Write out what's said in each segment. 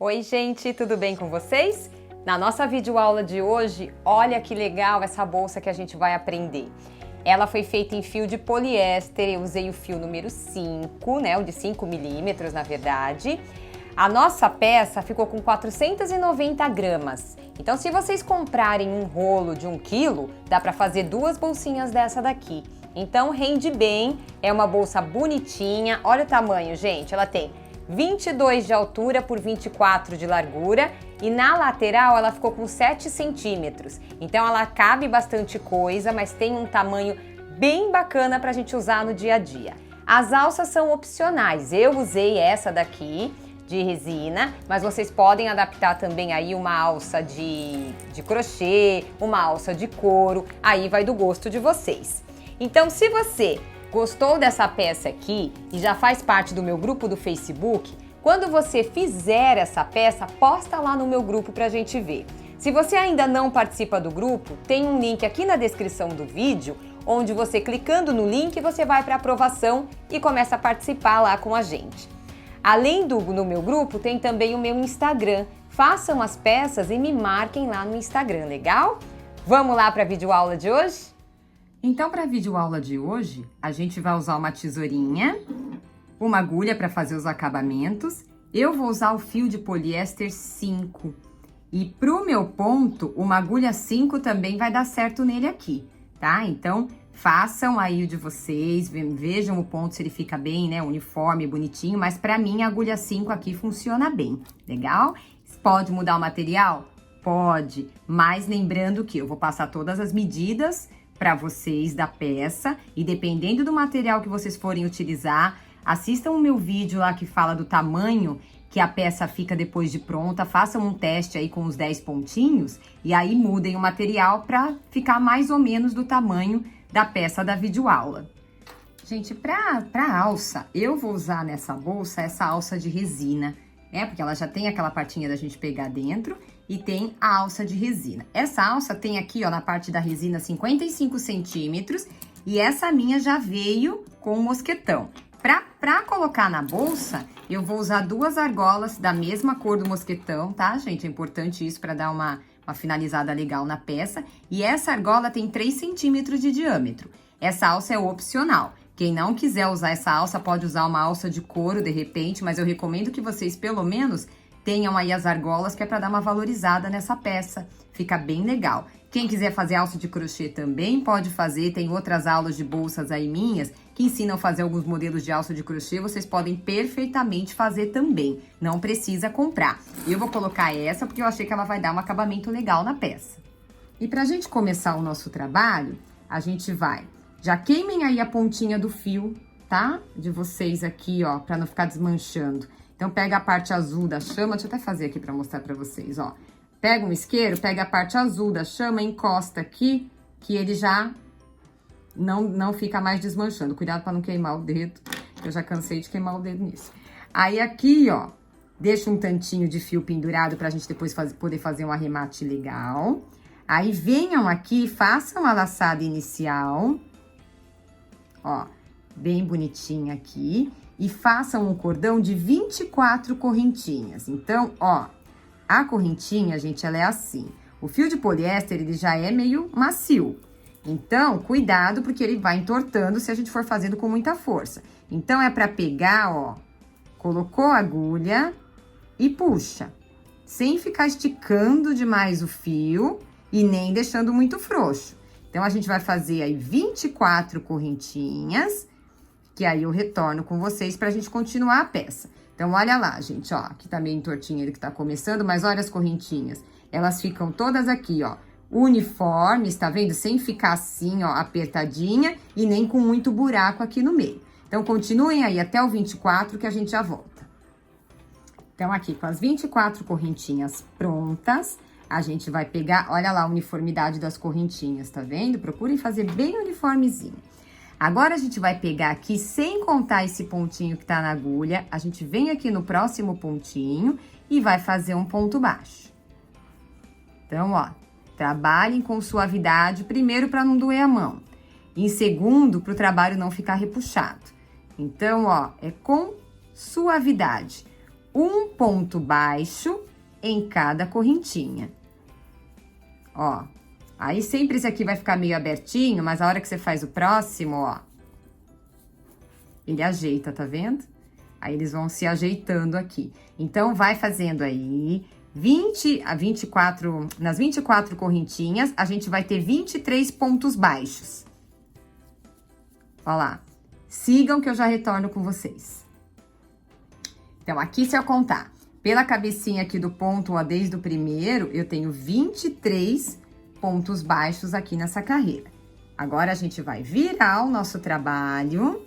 Oi gente, tudo bem com vocês? Na nossa videoaula de hoje, olha que legal essa bolsa que a gente vai aprender. Ela foi feita em fio de poliéster, eu usei o fio número 5, né, o de 5 milímetros na verdade. A nossa peça ficou com 490 gramas. Então se vocês comprarem um rolo de 1 quilo, dá para fazer 2 bolsinhas dessa daqui. Então rende bem, é uma bolsa bonitinha, olha o tamanho gente, ela tem 22 de altura por 24 de largura e na lateral ela ficou com 7 centímetros. Então ela cabe bastante coisa, mas tem um tamanho bem bacana para a gente usar no dia a dia. As alças são opcionais, eu usei essa daqui de resina, mas vocês podem adaptar também aí uma alça de crochê, uma alça de couro, aí vai do gosto de vocês. Então se você gostou dessa peça aqui e já faz parte do meu grupo do Facebook, quando você fizer essa peça, posta lá no meu grupo pra gente ver. Se você ainda não participa do grupo, tem um link aqui na descrição do vídeo, onde você clicando no link, você vai para aprovação e começa a participar lá com a gente. Além no meu grupo, tem também o meu Instagram. Façam as peças e me marquem lá no Instagram, legal? Vamos lá para a videoaula de hoje? Então, para a videoaula de hoje, a gente vai usar uma tesourinha, uma agulha para fazer os acabamentos. Eu vou usar o fio de poliéster 5. E pro meu ponto, uma agulha 5 também vai dar certo nele aqui, tá? Então, façam aí o de vocês, vejam o ponto se ele fica bem, né? Uniforme, bonitinho, mas para mim a agulha 5 aqui funciona bem, legal? Pode mudar o material? Pode, mas lembrando que eu vou passar todas as medidas para vocês da peça e dependendo do material que vocês forem utilizar, assistam o meu vídeo lá que fala do tamanho que a peça fica depois de pronta, façam um teste aí com os 10 pontinhos e aí mudem o material para ficar mais ou menos do tamanho da peça da videoaula. Gente, para alça, eu vou usar nessa bolsa essa alça de resina, né? Porque ela já tem aquela partinha da gente pegar dentro e tem a alça de resina. Essa alça tem aqui, ó, na parte da resina 55 centímetros e essa minha já veio com um mosquetão. Pra colocar na bolsa, eu vou usar 2 argolas da mesma cor do mosquetão, tá, gente? É importante isso para dar uma finalizada legal na peça. E essa argola tem 3 centímetros de diâmetro. Essa alça é opcional. Quem não quiser usar essa alça, pode usar uma alça de couro de repente, mas eu recomendo que vocês, pelo menos, tenham aí as argolas, que é para dar uma valorizada nessa peça. Fica bem legal. Quem quiser fazer alça de crochê também pode fazer. Tem outras aulas de bolsas aí minhas que ensinam a fazer alguns modelos de alça de crochê. Vocês podem perfeitamente fazer também. Não precisa comprar. Eu vou colocar essa porque eu achei que ela vai dar um acabamento legal na peça. E pra gente começar o nosso trabalho, a gente vai... Já queimem aí a pontinha do fio, tá? De vocês aqui, ó, pra não ficar desmanchando. Então, pega a parte azul da chama, deixa eu até fazer aqui pra mostrar pra vocês, ó. Pega um isqueiro, pega a parte azul da chama, encosta aqui, que ele já não fica mais desmanchando. Cuidado pra não queimar o dedo, eu já cansei de queimar o dedo nisso. Aí aqui, ó, deixa um tantinho de fio pendurado pra gente depois poder fazer um arremate legal. Aí venham aqui, façam a laçada inicial, ó, bem bonitinha aqui. E façam um cordão de 24 correntinhas. Então, ó, a correntinha, gente, ela é assim. O fio de poliéster, ele já é meio macio. Então, cuidado, porque ele vai entortando se a gente for fazendo com muita força. Então, é pra pegar, ó, colocou a agulha e puxa. Sem ficar esticando demais o fio e nem deixando muito frouxo. Então, a gente vai fazer aí 24 correntinhas, que aí eu retorno com vocês pra gente continuar a peça. Então, olha lá, gente, ó, aqui tá meio entortinho ele que tá começando, mas olha as correntinhas. Elas ficam todas aqui, ó, uniformes, tá vendo? Sem ficar assim, ó, apertadinha e nem com muito buraco aqui no meio. Então, continuem aí até o 24 que a gente já volta. Então, aqui com as 24 correntinhas prontas, a gente vai pegar, olha lá a uniformidade das correntinhas, tá vendo? Procurem fazer bem uniformezinho. Agora, a gente vai pegar aqui, sem contar esse pontinho que tá na agulha, a gente vem aqui no próximo pontinho e vai fazer um ponto baixo. Então, ó, trabalhem com suavidade, primeiro para não doer a mão. Em segundo, para o trabalho não ficar repuxado. Então, ó, é com suavidade. um ponto baixo em cada correntinha. Ó, aí sempre esse aqui vai ficar meio abertinho, mas a hora que você faz o próximo, ó, ele ajeita, tá vendo? Aí eles vão se ajeitando aqui. Então, vai fazendo aí 20 a 24, nas 24 correntinhas, a gente vai ter 23 pontos baixos. Ó lá. Sigam que eu já retorno com vocês. Então, aqui se eu contar, pela cabecinha aqui do ponto, ó, desde o primeiro, eu tenho 23 pontos baixos aqui nessa carreira. Agora, a gente vai virar o nosso trabalho.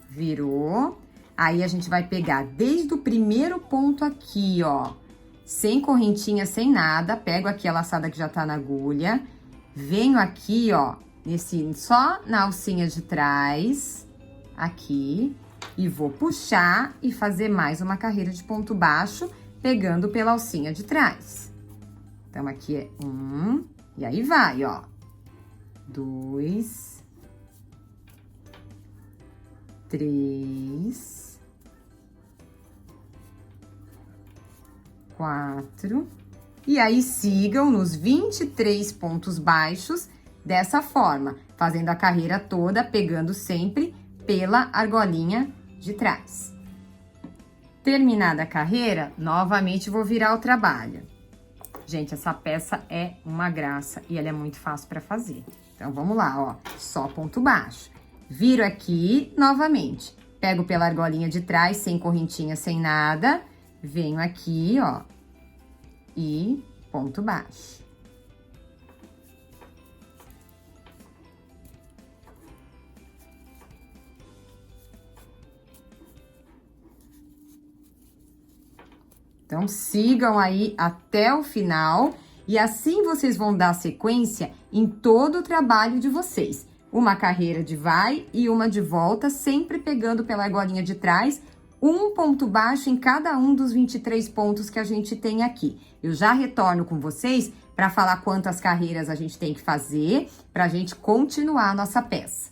Virou. Aí, a gente vai pegar desde o primeiro ponto aqui, ó, sem correntinha, sem nada. Pego aqui a laçada que já tá na agulha. Venho aqui, ó, só na alcinha de trás, aqui, e vou puxar e fazer mais uma carreira de ponto baixo, pegando pela alcinha de trás. Então, aqui é 1, e aí vai, ó. 2, 3, 4, e aí sigam nos 23 pontos baixos dessa forma, fazendo a carreira toda, pegando sempre pela argolinha de trás. Terminada a carreira, novamente vou virar o trabalho. Gente, essa peça é uma graça e ela é muito fácil para fazer. Então, vamos lá, ó, só ponto baixo. Viro aqui, novamente, pego pela argolinha de trás, sem correntinha, sem nada, venho aqui, ó, e ponto baixo. Então, sigam aí até o final e assim vocês vão dar sequência em todo o trabalho de vocês. Uma carreira de vai e uma de volta, sempre pegando pela argolinha de trás, um ponto baixo em cada um dos 23 pontos que a gente tem aqui. Eu já retorno com vocês para falar quantas carreiras a gente tem que fazer para a gente continuar a nossa peça.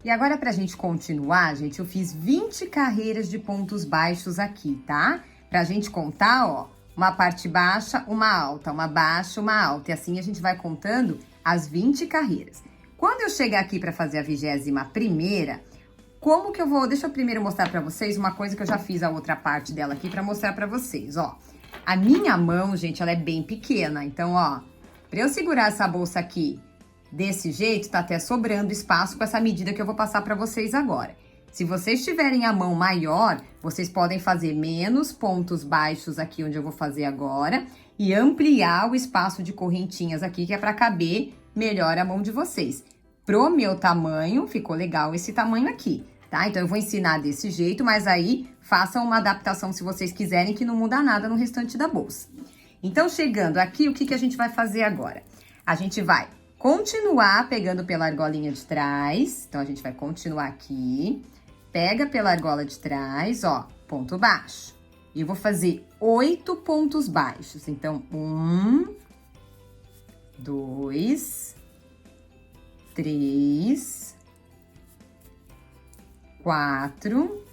E agora, para a gente continuar, gente, eu fiz 20 carreiras de pontos baixos aqui, tá? Pra gente contar, ó, uma parte baixa, uma alta, uma baixa, uma alta. E assim a gente vai contando as 20 carreiras. Quando eu chegar aqui para fazer a 21ª, como que eu vou... Deixa eu primeiro mostrar para vocês uma coisa que eu já fiz a outra parte dela aqui para mostrar para vocês, ó. A minha mão, gente, ela é bem pequena. Então, ó, para eu segurar essa bolsa aqui desse jeito, tá até sobrando espaço com essa medida que eu vou passar para vocês agora. Se vocês tiverem a mão maior, vocês podem fazer menos pontos baixos aqui onde eu vou fazer agora e ampliar o espaço de correntinhas aqui, que é para caber melhor a mão de vocês. Pro meu tamanho, ficou legal esse tamanho aqui, tá? Então, eu vou ensinar desse jeito, mas aí façam uma adaptação se vocês quiserem, que não muda nada no restante da bolsa. Então, chegando aqui, o que a gente vai fazer agora? A gente vai continuar pegando pela argolinha de trás. Então, a gente vai continuar aqui. Pega pela argola de trás, ó, ponto baixo. E eu vou fazer 8 pontos baixos. Então, 1, 2, 3, 4,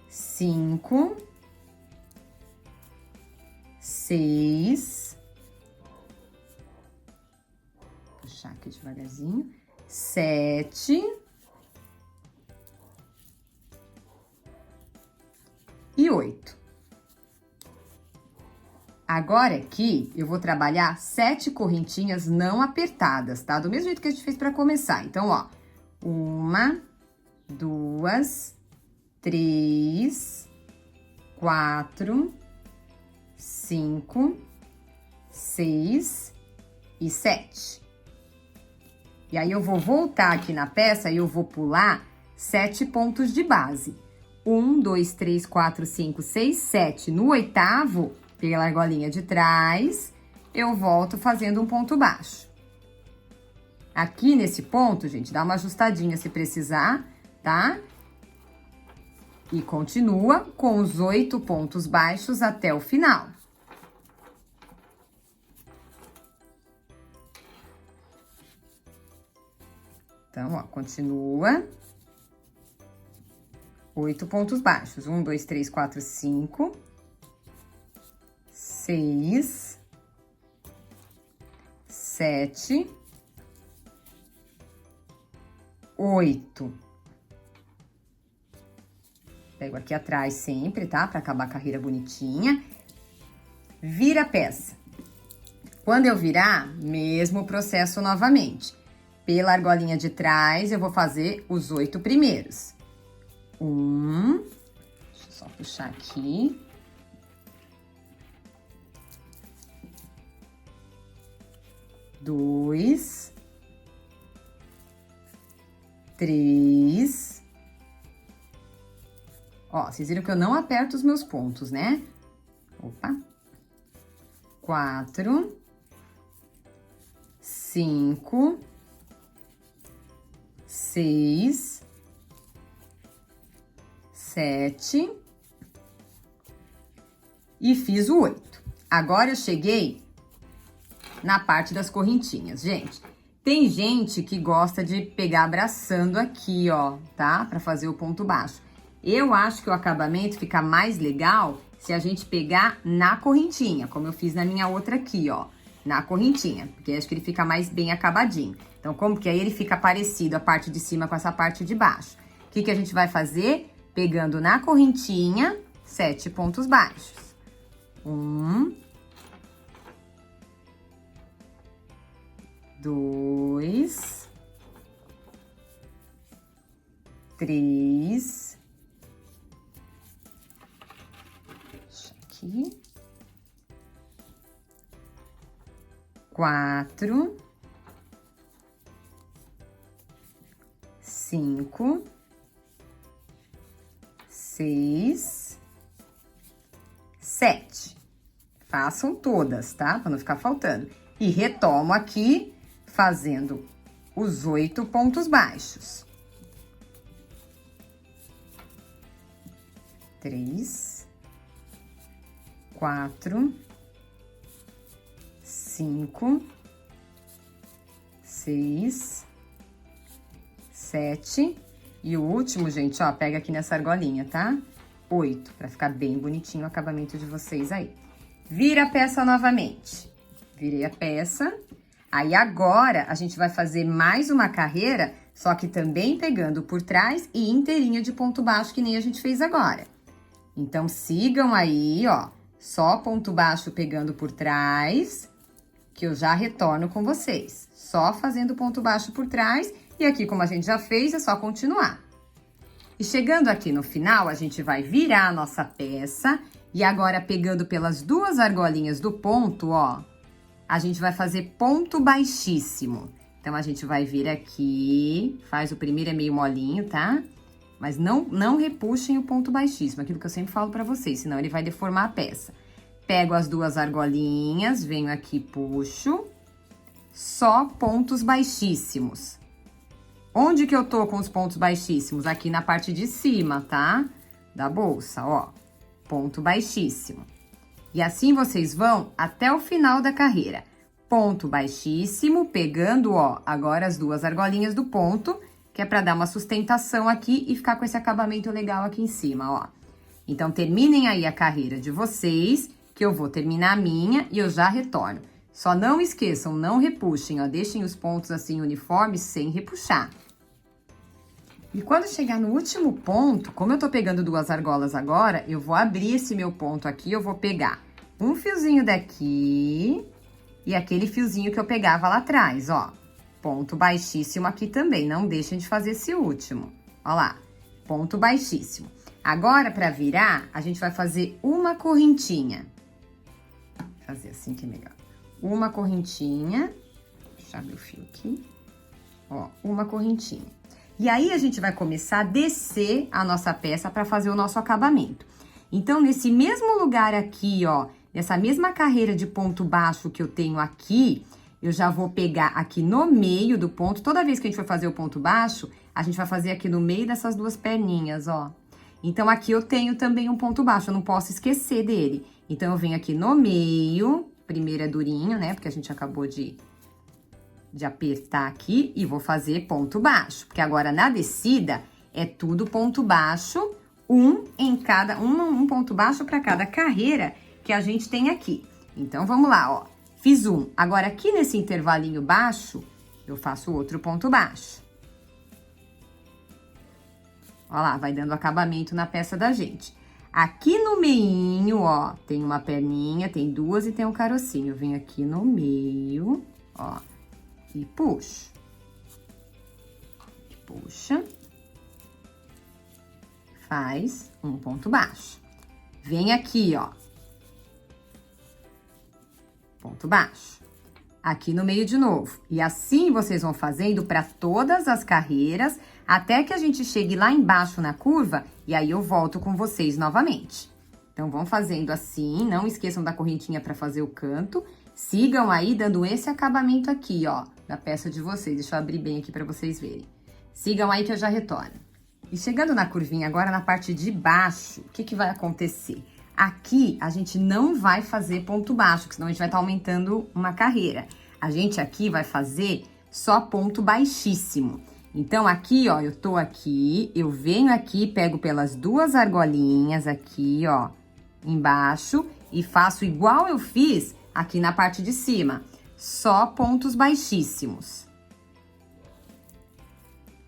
5, 6, vou puxar aqui devagarzinho, 7 e 8. Agora aqui, eu vou trabalhar 7 correntinhas não apertadas, tá? Do mesmo jeito que a gente fez pra começar. Então, ó, 1, 2, 3, 4, 5, 6 e 7. E aí, eu vou voltar aqui na peça e eu vou pular 7 pontos de base. 1, 2, 3, 4, 5, 6, 7. No 8º, pela argolinha de trás, eu volto fazendo um ponto baixo. Aqui nesse ponto, gente, dá uma ajustadinha se precisar, tá? E continua com os 8 pontos baixos até o final. Então, ó, continua. 8 pontos baixos. 1, 2, 3, 4, 5, 6, 7, 8. Pego aqui atrás sempre, tá? Pra acabar a carreira bonitinha. Vira a peça. Quando eu virar, mesmo processo novamente. Pela argolinha de trás, eu vou fazer os 8 primeiros. 1, deixa eu só puxar aqui. 2, 3. Ó, vocês viram que eu não aperto os meus pontos, né? Opa. 4, 5, 6, 7 e fiz o 8. Agora eu cheguei na parte das correntinhas, gente. Tem gente que gosta de pegar abraçando aqui, ó, tá? Pra fazer o ponto baixo. Eu acho que o acabamento fica mais legal se a gente pegar na correntinha, como eu fiz na minha outra aqui, ó, na correntinha, porque acho que ele fica mais bem acabadinho. Então, como que aí ele fica parecido a parte de cima com essa parte de baixo? O que que a gente vai fazer? Pegando na correntinha, 7 pontos baixos. 1, 2, 3, aqui, 4, 5, 6, 7. Façam todas, tá? Pra não ficar faltando. E retomo aqui, fazendo os 8 pontos baixos. 3, 4, 5, 6, 7 e o último, gente, ó, pega aqui nessa argolinha, tá? 8, pra ficar bem bonitinho o acabamento de vocês aí. Vira a peça novamente. Virei a peça. Aí agora a gente vai fazer mais uma carreira, só que também pegando por trás e inteirinha de ponto baixo, que nem a gente fez agora. Então sigam aí, ó, só ponto baixo pegando por trás, que eu já retorno com vocês. Só fazendo ponto baixo por trás, e aqui como a gente já fez, é só continuar. E chegando aqui no final, a gente vai virar a nossa peça, e agora pegando pelas duas argolinhas do ponto, ó, a gente vai fazer ponto baixíssimo. Então, a gente vai vir aqui, faz o primeiro é meio molinho, tá? Mas não repuxem o ponto baixíssimo, aquilo que eu sempre falo pra vocês, senão ele vai deformar a peça. Pego as duas argolinhas, venho aqui, puxo, só pontos baixíssimos. Onde que eu tô com os pontos baixíssimos? Aqui na parte de cima, tá? Da bolsa, ó, ponto baixíssimo. E assim vocês vão até o final da carreira. Ponto baixíssimo, pegando, ó, agora as duas argolinhas do ponto, que é pra dar uma sustentação aqui e ficar com esse acabamento legal aqui em cima, ó. Então, terminem aí a carreira de vocês, que eu vou terminar a minha e eu já retorno. Só não esqueçam, não repuxem, ó, deixem os pontos assim uniformes sem repuxar. E quando chegar no último ponto, como eu tô pegando duas argolas agora, eu vou abrir esse meu ponto aqui, eu vou pegar um fiozinho daqui e aquele fiozinho que eu pegava lá atrás, ó. Ponto baixíssimo aqui também, não deixem de fazer esse último. Ó lá, ponto baixíssimo. Agora, pra virar, a gente vai fazer uma correntinha. Vou fazer assim que é melhor. Uma correntinha. Deixa eu abrir o fio aqui. Ó, uma correntinha. E aí, a gente vai começar a descer a nossa peça pra fazer o nosso acabamento. Então, nesse mesmo lugar aqui, ó, nessa mesma carreira de ponto baixo que eu tenho aqui, eu já vou pegar aqui no meio do ponto. Toda vez que a gente for fazer o ponto baixo, a gente vai fazer aqui no meio dessas duas perninhas, ó. Então, aqui eu tenho também um ponto baixo, eu não posso esquecer dele. Então, eu venho aqui no meio, primeiro é durinho, né, porque a gente acabou de apertar aqui, e vou fazer ponto baixo. Porque agora, na descida, é tudo ponto baixo, um ponto baixo para cada carreira que a gente tem aqui. Então, vamos lá, ó. Fiz um. Agora, aqui nesse intervalinho baixo, eu faço outro ponto baixo. Ó lá, vai dando acabamento na peça da gente. Aqui no meinho, ó, tem uma perninha, tem duas e tem um carocinho. Eu venho aqui no meio, ó, e puxo. Puxa. Faz um ponto baixo. Vem aqui, ó. Ponto baixo. Aqui no meio de novo. E assim vocês vão fazendo para todas as carreiras, até que a gente chegue lá embaixo na curva, e aí eu volto com vocês novamente. Então, vão fazendo assim, não esqueçam da correntinha para fazer o canto. Sigam aí dando esse acabamento aqui, ó, da peça de vocês. Deixa eu abrir bem aqui para vocês verem. Sigam aí que eu já retorno. E chegando na curvinha, agora na parte de baixo, o que que vai acontecer? Aqui, a gente não vai fazer ponto baixo, porque senão a gente vai estar aumentando uma carreira. A gente aqui vai fazer só ponto baixíssimo. Então, aqui, ó, eu tô aqui, eu venho aqui, pego pelas duas argolinhas aqui, ó, embaixo, e faço igual eu fiz aqui na parte de cima. Só pontos baixíssimos.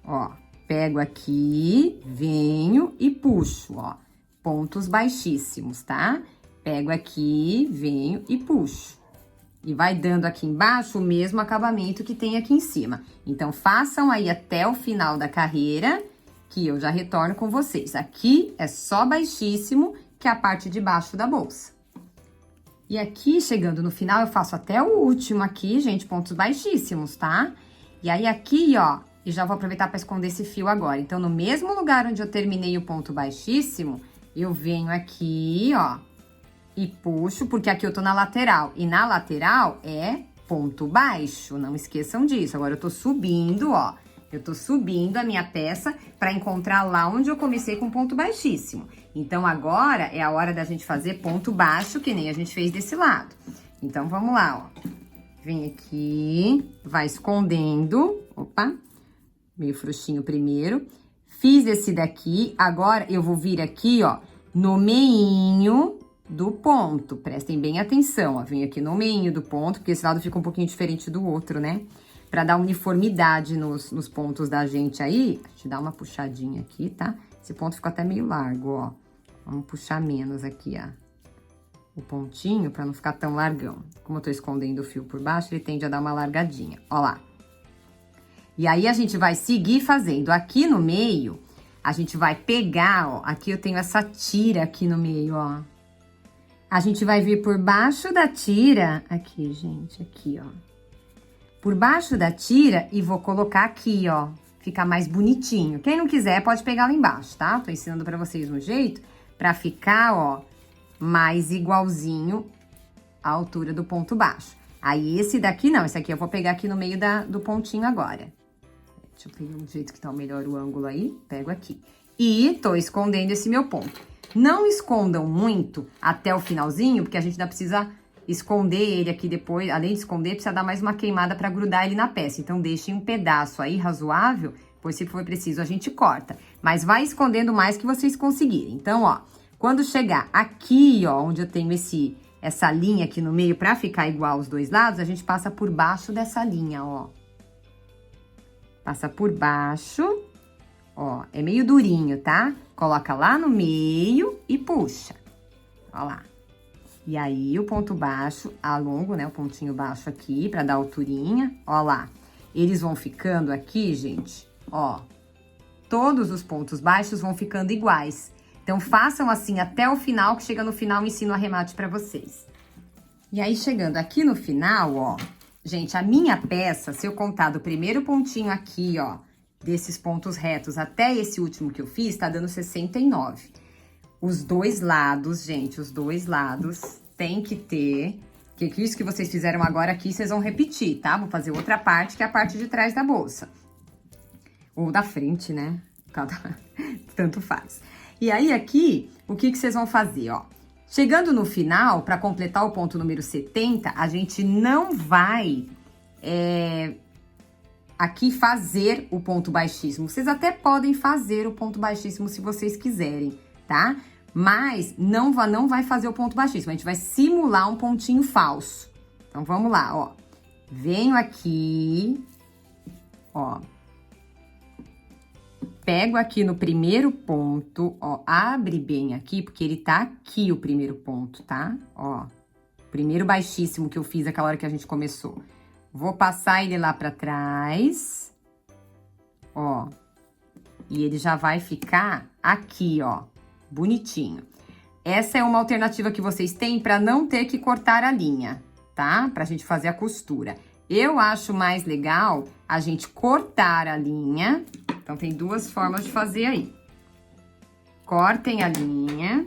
Ó, pego aqui, venho e puxo, ó. Pontos baixíssimos, tá? Pego aqui, venho e puxo. E vai dando aqui embaixo o mesmo acabamento que tem aqui em cima. Então, façam aí até o final da carreira, que eu já retorno com vocês. Aqui é só baixíssimo, que é a parte de baixo da bolsa. E aqui, chegando no final, eu faço até o último aqui, gente, pontos baixíssimos, tá? E aí, aqui, ó, e já vou aproveitar para esconder esse fio agora. Então, no mesmo lugar onde eu terminei o ponto baixíssimo, eu venho aqui, ó, e puxo, porque aqui eu tô na lateral. E na lateral é ponto baixo, não esqueçam disso. Agora, eu tô subindo, ó, eu tô subindo a minha peça para encontrar lá onde eu comecei com ponto baixíssimo. Então, agora é a hora da gente fazer ponto baixo, que nem a gente fez desse lado. Então, vamos lá, ó. Vem aqui, vai escondendo, opa, meio frouxinho primeiro. Fiz esse daqui, agora eu vou vir aqui, ó, no meinho do ponto. Prestem bem atenção, ó, venho aqui no meinho do ponto, porque esse lado fica um pouquinho diferente do outro, né? Pra dar uniformidade nos pontos da gente aí, deixa eu dar uma puxadinha aqui, tá? Esse ponto ficou até meio largo, ó. Vamos puxar menos aqui, ó, o pontinho, pra não ficar tão largão. Como eu tô escondendo o fio por baixo, ele tende a dar uma largadinha, ó lá. E aí, a gente vai seguir fazendo. Aqui no meio, a gente vai pegar, ó. Aqui eu tenho essa tira aqui no meio, ó. A gente vai vir por baixo da tira. Aqui, gente, aqui, ó. Por baixo da tira e vou colocar aqui, ó. Ficar mais bonitinho. Quem não quiser, pode pegar lá embaixo, tá? Tô ensinando pra vocês um jeito pra ficar, ó, mais igualzinho à altura do ponto baixo. Aí, esse daqui não. Esse aqui eu vou pegar aqui no meio do pontinho agora. Deixa eu pegar um jeito que tá melhor o ângulo aí. Pego aqui. E tô escondendo esse meu ponto. Não escondam muito até o finalzinho, porque a gente ainda precisa esconder ele aqui depois. Além de esconder, precisa dar mais uma queimada pra grudar ele na peça. Então, deixem um pedaço aí razoável, pois se for preciso a gente corta. Mas vai escondendo mais que vocês conseguirem. Então, ó, quando chegar aqui, ó, onde eu tenho essa linha aqui no meio pra ficar igual aos dois lados, a gente passa por baixo dessa linha, ó. Passa por baixo, ó, é meio durinho, tá? Coloca lá no meio e puxa, ó lá. E aí, o ponto baixo, alongo, né, o pontinho baixo aqui, pra dar alturinha, ó lá. Eles vão ficando aqui, gente, ó, todos os pontos baixos vão ficando iguais. Então, façam assim até o final, que chega no final eu ensino o arremate pra vocês. E aí, chegando aqui no final, ó, gente, a minha peça, se eu contar do primeiro pontinho aqui, ó, desses pontos retos até esse último que eu fiz, tá dando 69. Os dois lados, gente, os dois lados tem que ter, que isso que vocês fizeram agora aqui, vocês vão repetir, tá? Vou fazer outra parte, que é a parte de trás da bolsa. Ou da frente, né? Tanto faz. E aí, aqui, o que vocês vão fazer, ó? Chegando no final, para completar o ponto número 70, a gente não vai aqui fazer o ponto baixíssimo. Vocês até podem fazer o ponto baixíssimo se vocês quiserem, tá? Mas não vai fazer o ponto baixíssimo, a gente vai simular um pontinho falso. Então, vamos lá, ó. Venho aqui, ó. Pego aqui no primeiro ponto, ó, abre bem aqui, porque ele tá aqui o primeiro ponto, tá? Ó, primeiro baixíssimo que eu fiz aquela hora que a gente começou. Vou passar ele lá pra trás, ó. E ele já vai ficar aqui, ó, bonitinho. Essa é uma alternativa que vocês têm pra não ter que cortar a linha, tá? Pra gente fazer a costura. Eu acho mais legal a gente cortar a linha. Então, tem duas formas de fazer aí. Cortem a linha.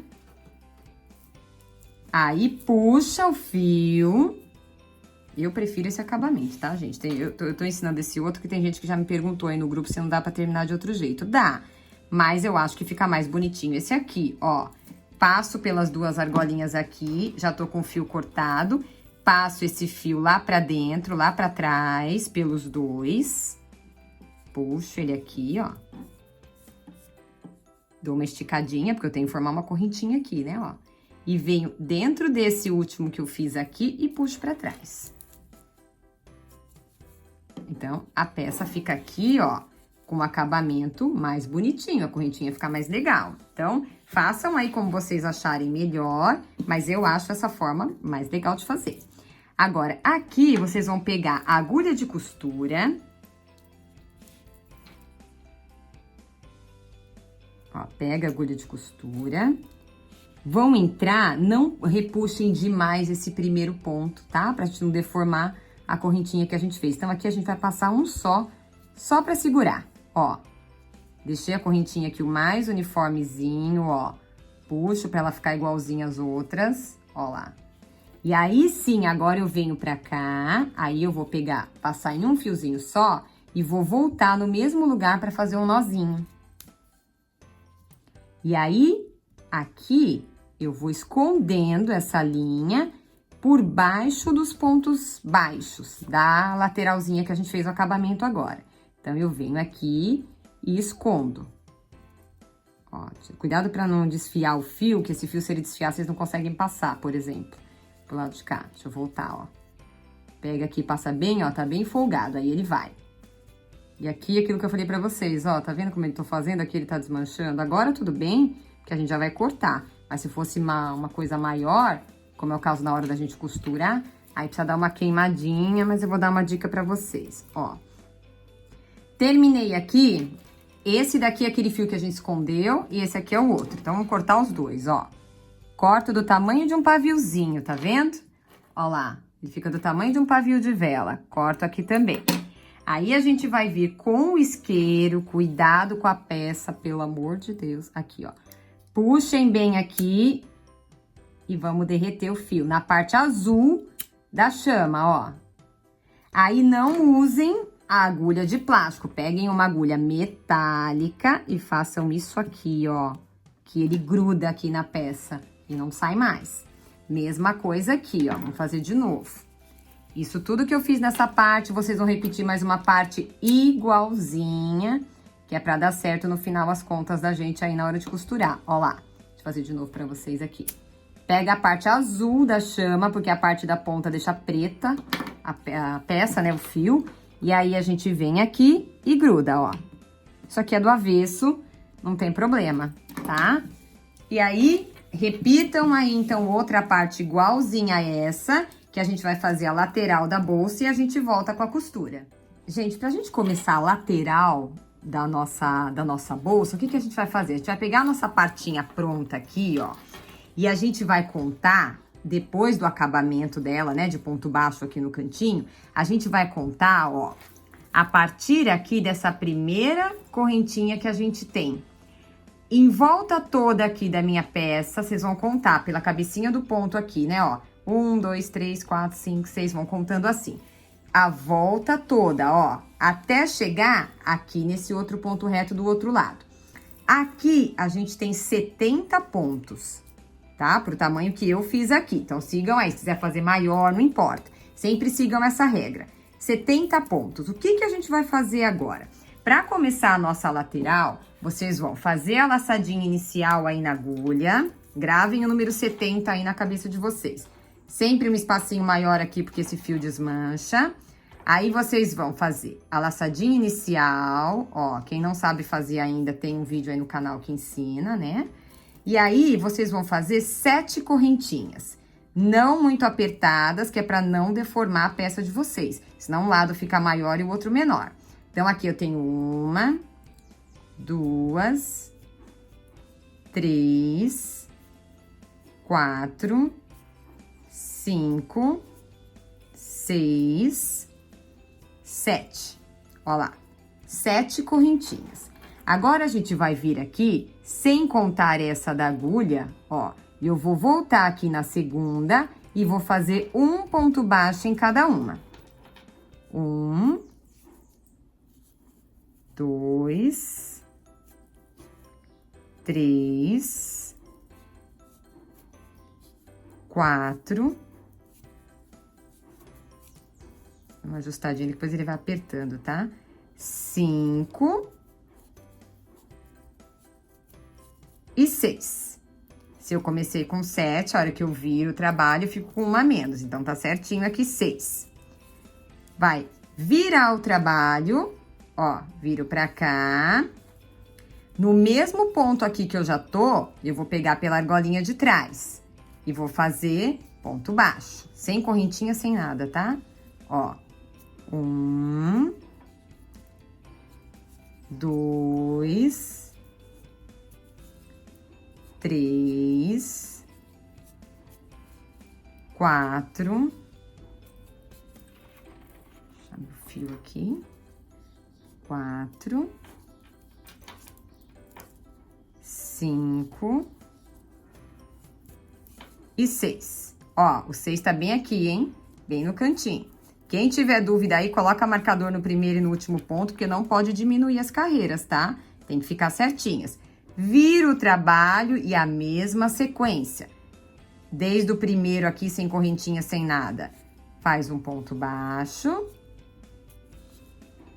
Aí, puxa o fio. Eu prefiro esse acabamento, tá, gente? Eu tô ensinando esse outro, que tem gente que já me perguntou aí no grupo se não dá pra terminar de outro jeito. Dá, mas eu acho que fica mais bonitinho esse aqui, ó. Passo pelas duas argolinhas aqui, já tô com o fio cortado. Passo esse fio lá pra dentro, lá pra trás, pelos dois. Puxo ele aqui, ó. Dou uma esticadinha, porque eu tenho que formar uma correntinha aqui, né, ó. E venho dentro desse último que eu fiz aqui e puxo pra trás. Então, a peça fica aqui, ó, com um acabamento mais bonitinho, a correntinha fica mais legal. Então, façam aí como vocês acharem melhor, mas eu acho essa forma mais legal de fazer. Agora, aqui vocês vão pegar a agulha de costura. Ó, pega a agulha de costura. Vão entrar, não repuxem demais esse primeiro ponto, tá? Pra gente não deformar a correntinha que a gente fez. Então, aqui a gente vai passar um só pra segurar, ó. Deixei a correntinha aqui o mais uniformezinho, ó. Puxo pra ela ficar igualzinha às outras, ó lá. E aí, sim, agora eu venho pra cá, aí eu vou pegar, passar em um fiozinho só e vou voltar no mesmo lugar pra fazer um nozinho. E aí, aqui, eu vou escondendo essa linha por baixo dos pontos baixos da lateralzinha que a gente fez o acabamento agora. Então, eu venho aqui e escondo. Ó, cuidado pra não desfiar o fio, que esse fio, se ele desfiar, vocês não conseguem passar, por exemplo, pro lado de cá. Deixa eu voltar, ó. Pega aqui, passa bem, ó, tá bem folgado, aí ele vai. E aqui, aquilo que eu falei pra vocês, ó, tá vendo como eu tô fazendo? Aqui ele tá desmanchando. Agora, tudo bem, porque a gente já vai cortar. Mas se fosse uma coisa maior, como é o caso na hora da gente costurar, aí precisa dar uma queimadinha, mas eu vou dar uma dica pra vocês, ó. Terminei aqui, esse daqui é aquele fio que a gente escondeu e esse aqui é o outro. Então, vamos cortar os dois, ó. Corto do tamanho de um paviozinho, tá vendo? Ó lá, ele fica do tamanho de um pavio de vela. Corto aqui também. Aí, a gente vai vir com o isqueiro, cuidado com a peça, pelo amor de Deus. Aqui, ó. Puxem bem aqui e vamos derreter o fio na parte azul da chama, ó. Aí, não usem a agulha de plástico. Peguem uma agulha metálica e façam isso aqui, ó. Que ele gruda aqui na peça e não sai mais. Mesma coisa aqui, ó. Vamos fazer de novo. Isso tudo que eu fiz nessa parte, vocês vão repetir mais uma parte igualzinha, que é pra dar certo no final as contas da gente aí na hora de costurar. Ó lá, deixa eu fazer de novo pra vocês aqui. Pega a parte azul da chama, porque a parte da ponta deixa preta a peça, né, o fio. E aí, a gente vem aqui e gruda, ó. Isso aqui é do avesso, não tem problema, tá? E aí, repitam aí, então, outra parte igualzinha a essa, que a gente vai fazer a lateral da bolsa e a gente volta com a costura. Gente, pra gente começar a lateral da nossa bolsa, o que a gente vai fazer? A gente vai pegar a nossa partinha pronta aqui, ó, e a gente vai contar, depois do acabamento dela, né, de ponto baixo aqui no cantinho, a gente vai contar, ó, a partir aqui dessa primeira correntinha que a gente tem. Em volta toda aqui da minha peça, vocês vão contar pela cabecinha do ponto aqui, né, ó. 1, 2, 3, 4, 5, 6, vão contando assim. A volta toda, ó, até chegar aqui nesse outro ponto reto do outro lado. Aqui, a gente tem 70 pontos, tá? Pro tamanho que eu fiz aqui. Então, sigam aí. Se quiser fazer maior, não importa. Sempre sigam essa regra. 70 pontos. O que a gente vai fazer agora? Para começar a nossa lateral, vocês vão fazer a laçadinha inicial aí na agulha. Gravem o número 70 aí na cabeça de vocês. Sempre um espacinho maior aqui, porque esse fio desmancha. Aí, vocês vão fazer a laçadinha inicial. Ó, quem não sabe fazer ainda, tem um vídeo aí no canal que ensina, né? E aí, vocês vão fazer 7 correntinhas. Não muito apertadas, que é para não deformar a peça de vocês. Senão um lado fica maior e o outro menor. Então, aqui eu tenho 1, 2, 3, 4, 5, 6, 7. Ó lá, 7 correntinhas. Agora, a gente vai vir aqui, sem contar essa da agulha, ó. Eu vou voltar aqui na segunda e vou fazer um ponto baixo em cada uma. 1, 2, 3, 4. Uma ajustadinha, depois ele vai apertando, tá? 5 e 6. Se eu comecei com 7, a hora que eu viro o trabalho, eu fico com uma a menos. Então, tá certinho aqui 6. Vai virar o trabalho, ó, viro pra cá. No mesmo ponto aqui que eu já tô, eu vou pegar pela argolinha de trás. E vou fazer ponto baixo. Sem correntinha, sem nada, tá? Ó. 1, 2, 3, 4. Deixa o fio aqui. 4, 5 e 6. Ó, o 6 tá bem aqui, hein? Bem no cantinho. Quem tiver dúvida aí, coloca marcador no primeiro e no último ponto, porque não pode diminuir as carreiras, tá? Tem que ficar certinhas. Vira o trabalho e a mesma sequência. Desde o primeiro aqui, sem correntinha, sem nada. Faz um ponto baixo.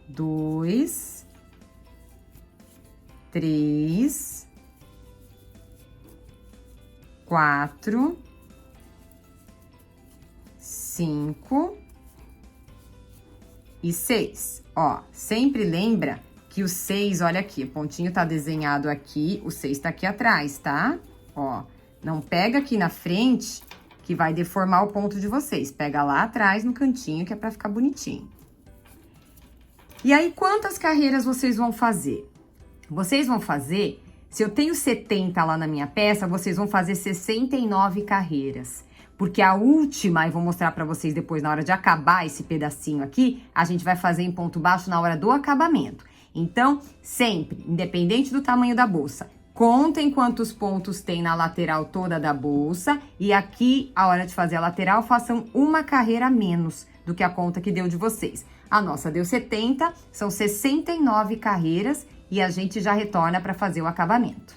2, 3, 4, 5 e 6. Ó, sempre lembra que o 6, olha aqui, o pontinho tá desenhado aqui, o 6 tá aqui atrás, tá? Ó, não pega aqui na frente, que vai deformar o ponto de vocês. Pega lá atrás, no cantinho, que é pra ficar bonitinho. E aí, quantas carreiras vocês vão fazer? Vocês vão fazer, se eu tenho 70 lá na minha peça, vocês vão fazer 69 carreiras. Porque a última, eu vou mostrar pra vocês depois, na hora de acabar esse pedacinho aqui, a gente vai fazer em ponto baixo na hora do acabamento. Então, sempre, independente do tamanho da bolsa, contem quantos pontos tem na lateral toda da bolsa. E aqui, a hora de fazer a lateral, façam uma carreira a menos do que a conta que deu de vocês. A nossa deu 70, são 69 carreiras e a gente já retorna para fazer o acabamento.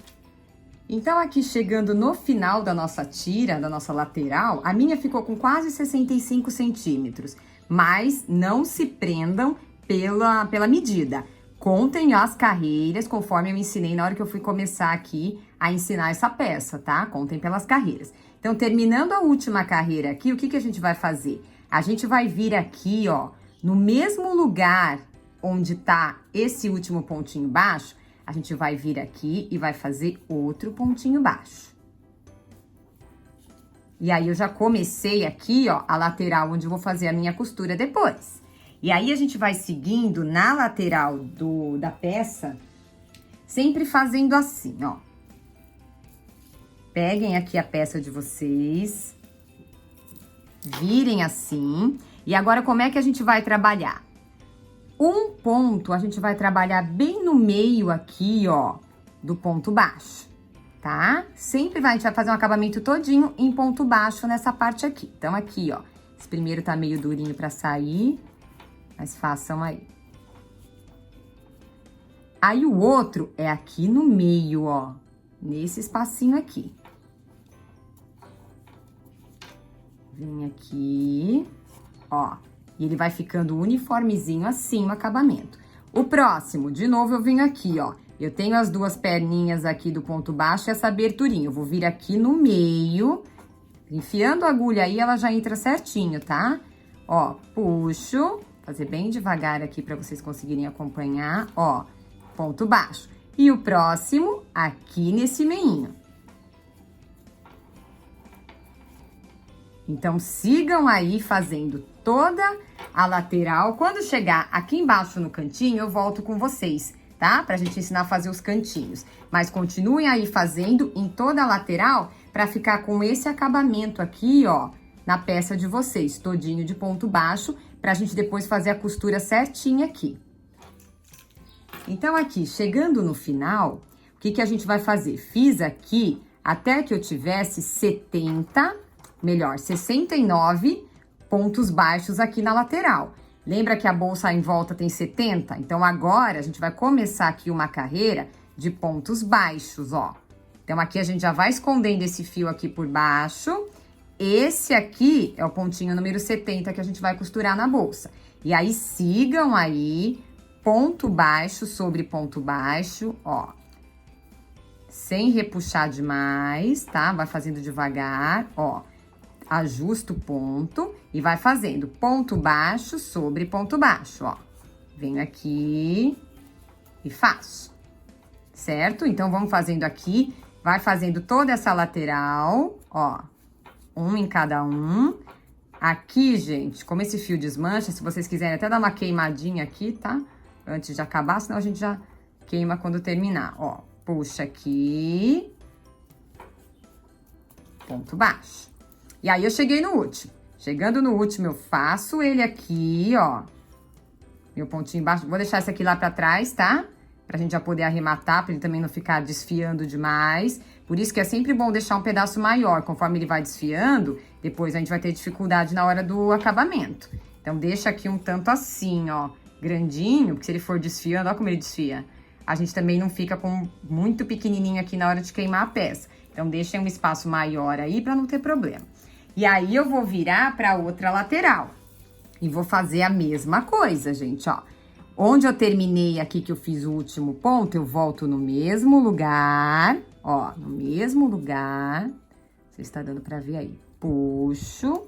Então, aqui chegando no final da nossa tira, da nossa lateral, a minha ficou com quase 65 centímetros. Mas não se prendam pela medida. Contem as carreiras, conforme eu ensinei na hora que eu fui começar aqui a ensinar essa peça, tá? Contem pelas carreiras. Então, terminando a última carreira aqui, o que que a gente vai fazer? A gente vai vir aqui, ó, no mesmo lugar onde tá esse último pontinho baixo, a gente vai vir aqui e vai fazer outro pontinho baixo. E aí, eu já comecei aqui, ó, a lateral onde eu vou fazer a minha costura depois. E aí, a gente vai seguindo na lateral da peça, sempre fazendo assim, ó. Peguem aqui a peça de vocês, virem assim. E agora, como é que a gente vai trabalhar? Um ponto, a gente vai trabalhar bem no meio aqui, ó, do ponto baixo, tá? Sempre a gente vai fazer um acabamento todinho em ponto baixo nessa parte aqui. Então, aqui, ó, esse primeiro tá meio durinho pra sair, mas façam aí. Aí, o outro é aqui no meio, ó, nesse espacinho aqui. Vem aqui, ó. E ele vai ficando uniformezinho assim o acabamento. O próximo, de novo, eu venho aqui, ó. Eu tenho as duas perninhas aqui do ponto baixo e essa aberturinha. Eu vou vir aqui no meio, enfiando a agulha aí, ela já entra certinho, tá? Ó, puxo, fazer bem devagar aqui pra vocês conseguirem acompanhar, ó, ponto baixo. E o próximo, aqui nesse meinho. Então, sigam aí fazendo toda a lateral. Quando chegar aqui embaixo no cantinho, eu volto com vocês, tá? Pra gente ensinar a fazer os cantinhos. Mas continuem aí fazendo em toda a lateral pra ficar com esse acabamento aqui, ó, na peça de vocês, todinho de ponto baixo, pra gente depois fazer a costura certinha aqui. Então, aqui, chegando no final, o que que a gente vai fazer? Fiz aqui até que eu tivesse 69 pontos baixos aqui na lateral. Lembra que a bolsa em volta tem 70? Então, agora, a gente vai começar aqui uma carreira de pontos baixos, ó. Então, aqui a gente já vai escondendo esse fio aqui por baixo. Esse aqui é o pontinho número 70 que a gente vai costurar na bolsa. E aí, sigam aí, ponto baixo sobre ponto baixo, ó. Sem repuxar demais, tá? Vai fazendo devagar, ó. Ajusta o ponto e vai fazendo ponto baixo sobre ponto baixo, ó. Venho aqui e faço, certo? Então, vamos fazendo aqui, vai fazendo toda essa lateral, ó. Um em cada um. Aqui, gente, como esse fio desmancha, se vocês quiserem até dar uma queimadinha aqui, tá? Antes de acabar, senão a gente já queima quando terminar, ó. Puxa aqui. Ponto baixo. E aí, eu cheguei no último. Chegando no último, eu faço ele aqui, ó. Meu pontinho baixo. Vou deixar esse aqui lá pra trás, tá? Pra gente já poder arrematar, pra ele também não ficar desfiando demais. Por isso que é sempre bom deixar um pedaço maior. Conforme ele vai desfiando, depois a gente vai ter dificuldade na hora do acabamento. Então, deixa aqui um tanto assim, ó, grandinho, porque se ele for desfiando, ó como ele desfia. A gente também não fica com muito pequenininho aqui na hora de queimar a peça. Então, deixa um espaço maior aí pra não ter problema. E aí, eu vou virar pra outra lateral. E vou fazer a mesma coisa, gente, ó. Onde eu terminei aqui, que eu fiz o último ponto, eu volto no mesmo lugar, ó, no mesmo lugar. Você está dando pra ver aí. Puxo.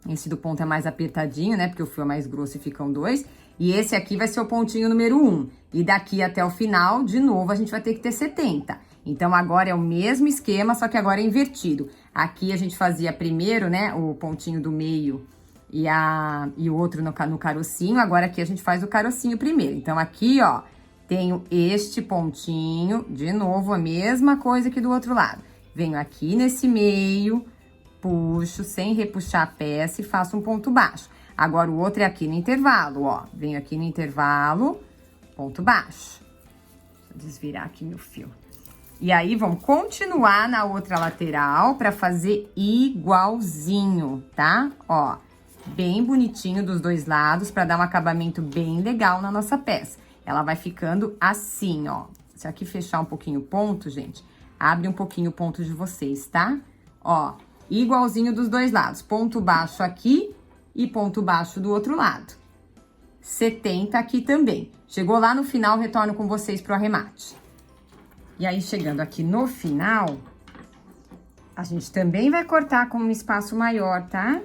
Esse do ponto é mais apertadinho, né? Porque o fio é mais grosso e ficam dois. E esse aqui vai ser o pontinho número 1. E daqui até o final, de novo, a gente vai ter que ter 70. Então, agora é o mesmo esquema, só que agora é invertido. Aqui a gente fazia primeiro, né, o pontinho do meio e o outro no carocinho. Agora aqui a gente faz o carocinho primeiro. Então, aqui, ó, tenho este pontinho, de novo, a mesma coisa que do outro lado. Venho aqui nesse meio, puxo sem repuxar a peça e faço um ponto baixo. Agora, o outro é aqui no intervalo, ó. Venho aqui no intervalo, ponto baixo. Vou desvirar aqui meu fio. E aí, vamos continuar na outra lateral pra fazer igualzinho, tá? Ó, bem bonitinho dos dois lados pra dar um acabamento bem legal na nossa peça. Ela vai ficando assim, ó. Se aqui fechar um pouquinho o ponto, gente, abre um pouquinho o ponto de vocês, tá? Ó, igualzinho dos dois lados. Ponto baixo aqui e ponto baixo do outro lado. 70 aqui também. Chegou lá no final, retorno com vocês pro arremate. E aí, chegando aqui no final, a gente também vai cortar com um espaço maior, tá?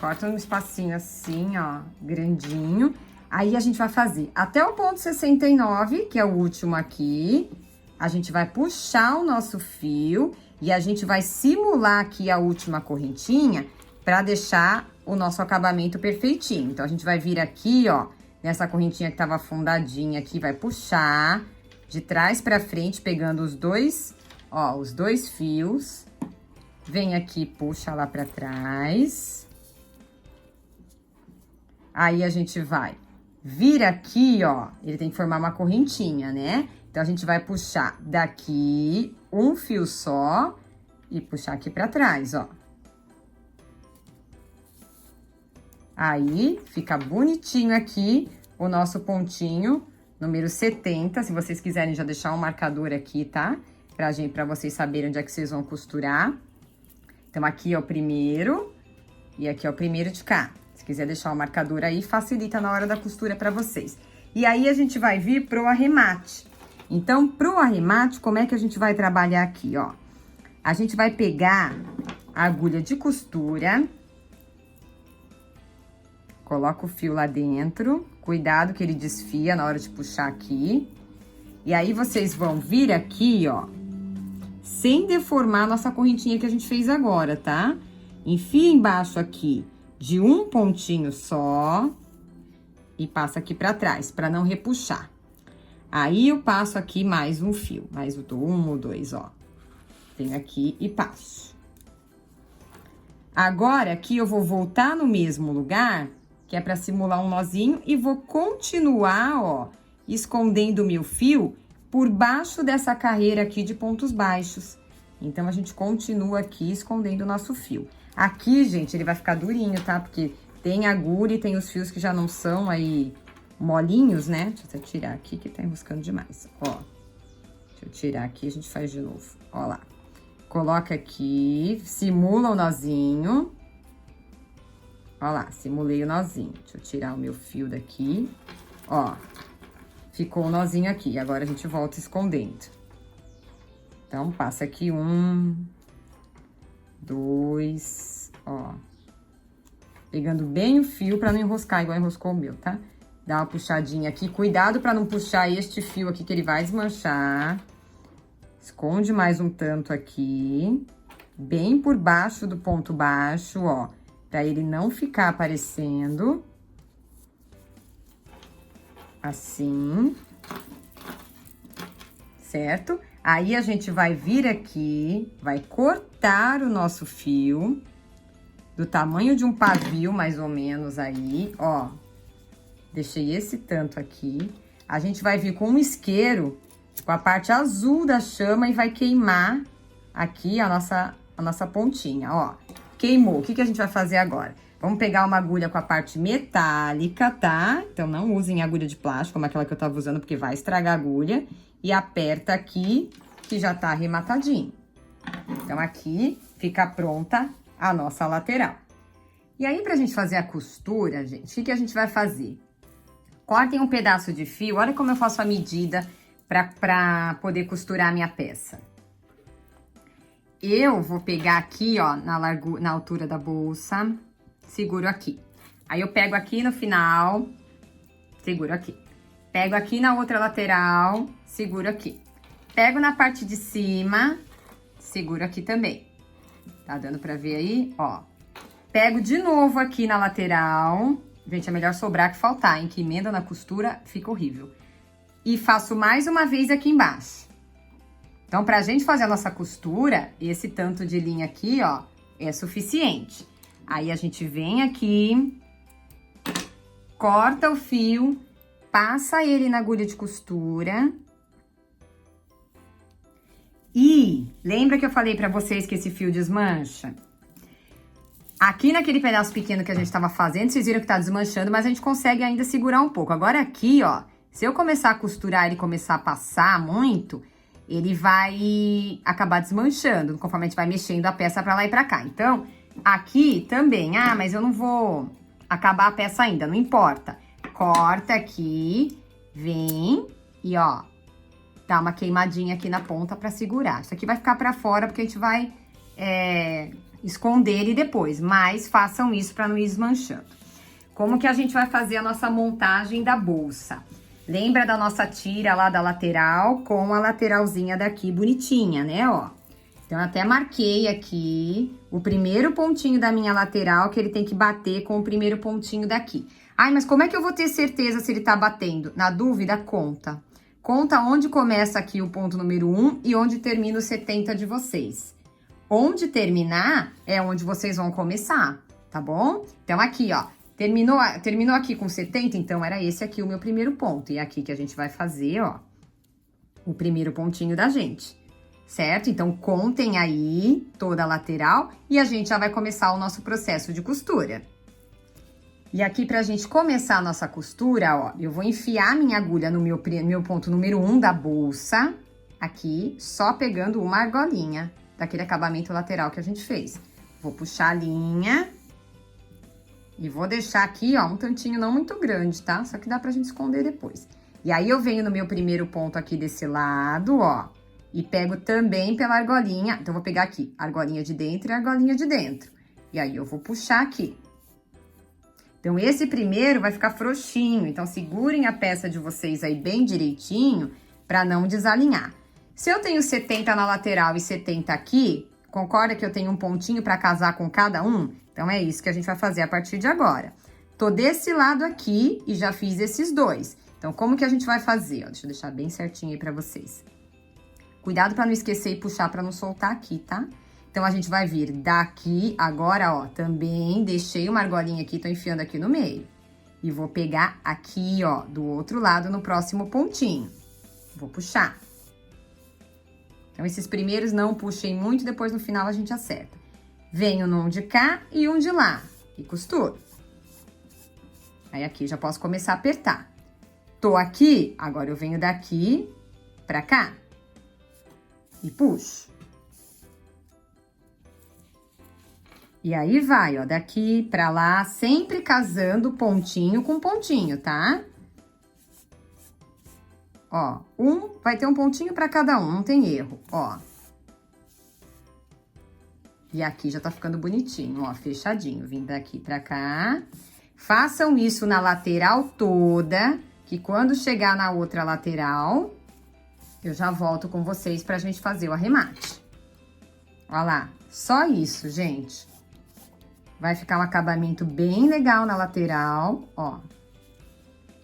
Corta um espacinho assim, ó, grandinho. Aí, a gente vai fazer até o ponto 69, que é o último aqui. A gente vai puxar o nosso fio e a gente vai simular aqui a última correntinha pra deixar o nosso acabamento perfeitinho. Então, a gente vai vir aqui, ó, nessa correntinha que tava afundadinha aqui, vai puxar de trás pra frente, pegando os dois, ó, os dois fios. Vem aqui, puxa lá pra trás. Aí, a gente vai vir aqui, ó, ele tem que formar uma correntinha, né? Então, a gente vai puxar daqui um fio só e puxar aqui pra trás, ó. Aí, fica bonitinho aqui o nosso pontinho número 70, se vocês quiserem já deixar um marcador aqui, tá? Pra vocês saberem onde é que vocês vão costurar. Então, aqui é o primeiro e aqui é o primeiro de cá. Se quiser deixar o marcador aí, facilita na hora da costura pra vocês. E aí, a gente vai vir pro arremate. Então, pro arremate, como é que a gente vai trabalhar aqui, ó? A gente vai pegar a agulha de costura, coloca o fio lá dentro, cuidado que ele desfia na hora de puxar aqui. E aí, vocês vão vir aqui, ó, sem deformar a nossa correntinha que a gente fez agora, tá? Enfia embaixo aqui de um pontinho só e passa aqui pra trás, pra não repuxar. Aí, eu passo aqui mais um fio, mais um ou dois, ó. Venho aqui e passo. Agora, aqui eu vou voltar no mesmo lugar, que é pra simular um nozinho, e vou continuar, ó, escondendo o meu fio por baixo dessa carreira aqui de pontos baixos. Então, a gente continua aqui escondendo o nosso fio. Aqui, gente, ele vai ficar durinho, tá? Porque tem agulha e tem os fios que já não são aí molinhos, né? Deixa eu tirar aqui que tá enroscando demais, ó. Deixa eu tirar aqui, a gente faz de novo, ó lá. Coloca aqui, simula o nozinho. Ó lá, simulei o nozinho. Deixa eu tirar o meu fio daqui, ó. Ficou o nozinho aqui, agora a gente volta escondendo. Então, passa aqui 1, 2, ó. Pegando bem o fio pra não enroscar igual enroscou o meu, tá? Dá uma puxadinha aqui, cuidado pra não puxar este fio aqui que ele vai desmanchar. Esconde mais um tanto aqui, bem por baixo do ponto baixo, ó. Pra ele não ficar aparecendo. Assim. Certo? Aí, a gente vai vir aqui, vai cortar o nosso fio, do tamanho de um pavio, mais ou menos, aí, ó. Deixei esse tanto aqui. A gente vai vir com um isqueiro, com a parte azul da chama e vai queimar aqui a nossa pontinha, ó. Queimou. O que que a gente vai fazer agora? Vamos pegar uma agulha com a parte metálica, tá? Então, não usem agulha de plástico, como aquela que eu tava usando, porque vai estragar a agulha. E aperta aqui, que já tá arrematadinho. Então, aqui fica pronta a nossa lateral. E aí, pra gente fazer a costura, gente, o que que a gente vai fazer? Cortem um pedaço de fio, olha como eu faço a medida pra poder costurar a minha peça. Eu vou pegar aqui, ó, na altura da bolsa, seguro aqui. Aí, eu pego aqui no final, seguro aqui. Pego aqui na outra lateral, seguro aqui. Pego na parte de cima, seguro aqui também. Tá dando pra ver aí? Ó. Pego de novo aqui na lateral. Gente, é melhor sobrar que faltar, hein? Que emenda na costura fica horrível. E faço mais uma vez aqui embaixo. Então, pra gente fazer a nossa costura, esse tanto de linha aqui, ó, é suficiente. Aí, a gente vem aqui, corta o fio, passa ele na agulha de costura. E lembra que eu falei pra vocês que esse fio desmancha? Aqui naquele pedaço pequeno que a gente tava fazendo, vocês viram que tá desmanchando, mas a gente consegue ainda segurar um pouco. Agora aqui, ó, se eu começar a costurar ele e começar a passar muito, ele vai acabar desmanchando, conforme a gente vai mexendo a peça pra lá e pra cá. Então, aqui também, mas eu não vou acabar a peça ainda, não importa. Corta aqui, vem e, ó, dá uma queimadinha aqui na ponta pra segurar. Isso aqui vai ficar pra fora porque a gente vai esconder ele depois, mas façam isso pra não ir desmanchando. Como que a gente vai fazer a nossa montagem da bolsa? Lembra da nossa tira lá da lateral com a lateralzinha daqui bonitinha, né, ó? Então, eu até marquei aqui o primeiro pontinho da minha lateral, que ele tem que bater com o primeiro pontinho daqui. Ai, mas como é que eu vou ter certeza se ele tá batendo? Na dúvida, conta. Conta onde começa aqui o ponto número 1 e onde termina o 70 de vocês. Onde terminar é onde vocês vão começar, tá bom? Então, aqui, ó, terminou aqui com 70, então era esse aqui o meu primeiro ponto. E é aqui que a gente vai fazer, ó, o primeiro pontinho da gente, certo? Então, contem aí toda a lateral e a gente já vai começar o nosso processo de costura. E aqui, pra gente começar a nossa costura, ó, eu vou enfiar minha agulha no meu ponto número 1 da bolsa, aqui, só pegando uma argolinha daquele acabamento lateral que a gente fez. Vou puxar a linha E vou deixar aqui, ó, um tantinho não muito grande, tá? Só que dá pra gente esconder depois. E aí, eu venho no meu primeiro ponto aqui desse lado, ó. E pego também pela argolinha. Então, eu vou pegar aqui a argolinha de dentro e a argolinha de dentro. E aí, eu vou puxar aqui. Então, esse primeiro vai ficar frouxinho. Então, segurem a peça de vocês aí bem direitinho pra não desalinhar. Se eu tenho 70 na lateral e 70 aqui, concorda que eu tenho um pontinho pra casar com cada um? Então, é isso que a gente vai fazer a partir de agora. Tô desse lado aqui e já fiz esses dois. Então, como que a gente vai fazer? Ó, deixa eu deixar bem certinho aí pra vocês. Cuidado pra não esquecer e puxar pra não soltar aqui, tá? Então, a gente vai vir daqui, agora, ó, também deixei uma argolinha aqui, tô enfiando aqui no meio. E vou pegar aqui, ó, do outro lado, no próximo pontinho. Vou puxar. Então, esses primeiros não puxem muito, depois no final a gente acerta. Venho num de cá e um de lá, e costuro. Aí, aqui já posso começar a apertar. Tô aqui, agora eu venho daqui pra cá. E puxo. E aí vai, ó, daqui pra lá, sempre casando pontinho com pontinho, tá? Ó, vai ter um pontinho pra cada um, não tem erro, ó. E aqui já tá ficando bonitinho, ó, fechadinho. Vim daqui pra cá. Façam isso na lateral toda, que quando chegar na outra lateral, eu já volto com vocês pra gente fazer o arremate. Ó lá, só isso, gente. Vai ficar um acabamento bem legal na lateral, ó.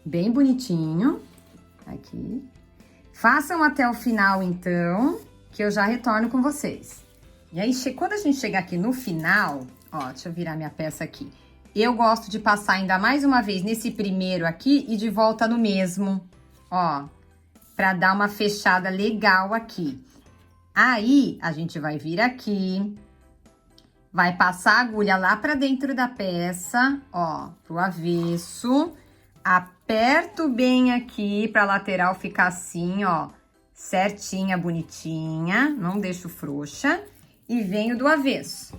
Bem bonitinho. Aqui. Façam até o final, então, que eu já retorno com vocês. E aí, quando a gente chegar aqui no final, ó, deixa eu virar minha peça aqui. Eu gosto de passar ainda mais uma vez nesse primeiro aqui e de volta no mesmo, ó, pra dar uma fechada legal aqui. Aí, a gente vai vir aqui, vai passar a agulha lá pra dentro da peça, ó, pro avesso. Aperto bem aqui pra lateral ficar assim, ó, certinha, bonitinha, não deixo frouxa. E venho do avesso.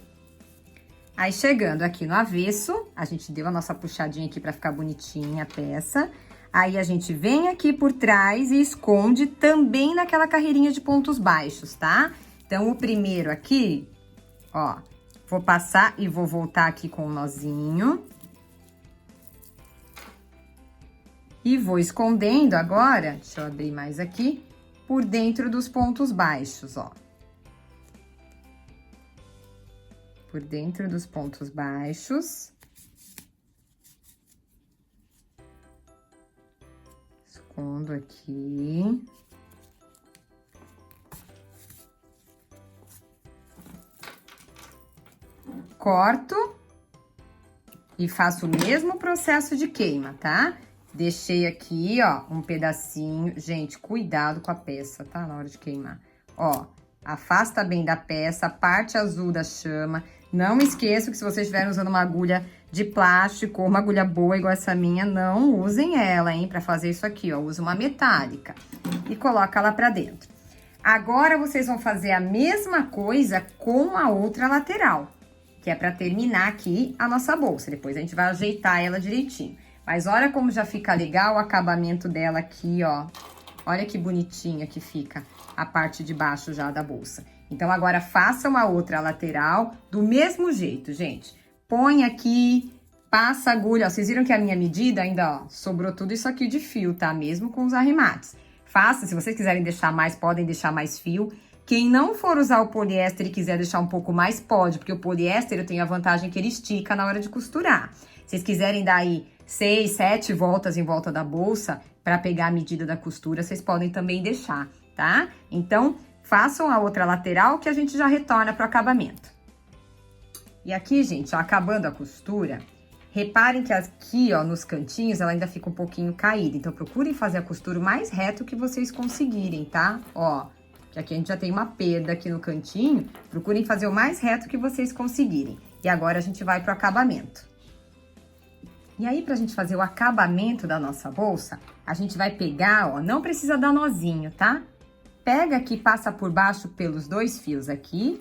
Aí, chegando aqui no avesso, a gente deu a nossa puxadinha aqui pra ficar bonitinha a peça. Aí, a gente vem aqui por trás e esconde também naquela carreirinha de pontos baixos, tá? Então, o primeiro aqui, ó, vou passar e vou voltar aqui com o nozinho. E vou escondendo agora, deixa eu abrir mais aqui, por dentro dos pontos baixos, ó. Por dentro dos pontos baixos. Escondo aqui. Corto. E faço o mesmo processo de queima, tá? Deixei aqui, ó, um pedacinho. Gente, cuidado com a peça, tá? Na hora de queimar. Ó, afasta bem da peça, parte azul da chama. Não esqueçam que se vocês estiverem usando uma agulha de plástico ou uma agulha boa igual essa minha, não usem ela, hein? Pra fazer isso aqui, ó, usa uma metálica e coloca lá pra dentro. Agora, vocês vão fazer a mesma coisa com a outra lateral, que é pra terminar aqui a nossa bolsa. Depois a gente vai ajeitar ela direitinho. Mas olha como já fica legal o acabamento dela aqui, ó. Olha que bonitinha que fica a parte de baixo já da bolsa. Então, agora faça uma outra lateral do mesmo jeito, gente. Põe aqui, passa a agulha. Ó, vocês viram que a minha medida ainda, ó, sobrou tudo isso aqui de fio, tá? Mesmo com os arremates. Faça, se vocês quiserem deixar mais, podem deixar mais fio. Quem não for usar o poliéster e quiser deixar um pouco mais, pode. Porque o poliéster, eu tenho a vantagem que ele estica na hora de costurar. Se vocês quiserem dar aí 6, 7 voltas em volta da bolsa para pegar a medida da costura, vocês podem também deixar, tá? Então, façam a outra lateral que a gente já retorna pro acabamento. E aqui, gente, ó, acabando a costura, reparem que aqui, ó, nos cantinhos, ela ainda fica um pouquinho caída. Então, procurem fazer a costura o mais reto que vocês conseguirem, tá? Ó, que aqui a gente já tem uma perda aqui no cantinho. Procurem fazer o mais reto que vocês conseguirem. E agora, a gente vai pro acabamento. E aí, pra gente fazer o acabamento da nossa bolsa, a gente vai pegar, ó, não precisa dar nozinho, tá? Pega aqui, passa por baixo pelos 2 fios aqui,